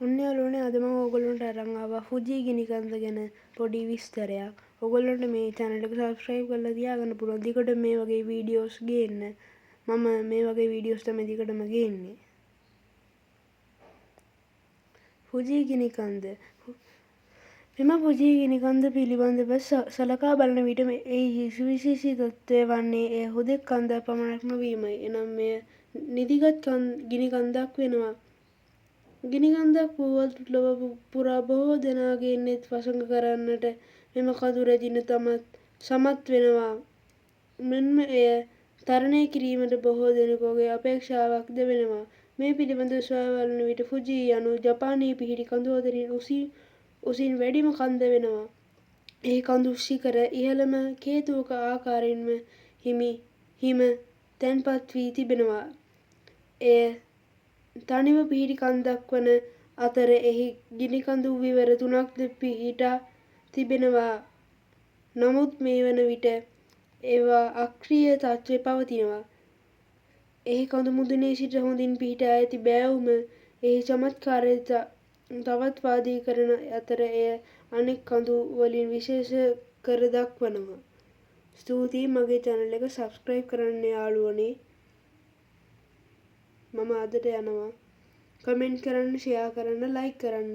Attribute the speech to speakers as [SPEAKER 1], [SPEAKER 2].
[SPEAKER 1] ඔන්න යාළුවනේ අද මම ඔයගොල්ලන්ට අරන් ආවා ෆුජි ගිනිකන්ද ගැන පොඩි විස්තරයක්. ඔයගොල්ලන්ට මේ channel එක subscribe කරලා තියාගන්න පුළුවන්. දිගට මේ වගේ වීඩියෝස් ගේන්න. මම මේ වගේ වීඩියෝස් තමයි දිගටම ගේන්නේ. ෆුජි ගිනිකන්ද මෙම ෆුජි ගිනිකන්ද පිළිබඳව සලකා බලන විට එහි සුවිශේෂී තත්ත්වය වන්නේ එය හුදෙක් කන්දක් පමණක්ම වීමයි. එනම් මෙය නිදිගත් ගිනිකන්දක් වෙනවා. ගිනිකන්දක් වුවත් ලොව පුරා බොහෝ දෙනාගේ නෙත් වසඟ කරන්නට මෙම කඳු රැජින සමත් වෙනවා. මෙන්ම එය තරණය කිරීමට බොහෝ දෙනෙකුගේ අපේක්ෂාවක්ද වෙනවා. මේ පිළිබඳව සොයා බලන විට ෆුජි යනු ජපානයේ පිහිටි කඳු අතරින් උසින් වැඩිම කන්ද වෙනවා. ඒ කඳු ශිඛර ඉහළම කේතුවක ආකාරයෙන්ම හිම තැන්පත් වී තිබෙනවා. එය තනිව පිහිටි කන්දක් වන අතර එහි ගිනිකඳු විවර 3ක්ද පිහිටා තිබෙනවා. නමුත් මේ වන විට ඒවා අක්‍රීය තත්ත්වයේ පවතිනවා. එහි කඳු මුදුනේ සිට හොඳින් පිහිටා ඇති බෑවුම එහි චමත්කාරය තවත් වාදී කරන අතර එය අනෙක් කඳු වලින් විශේෂ කර දක්වනවා. ස්තුතියි මගේ channel එක subscribe කරන්න යාළුවනේ. මම අදට යනවා. කමෙන්ට් කරන්න, ෂෙයා කරන්න, ලයික් කරන්න.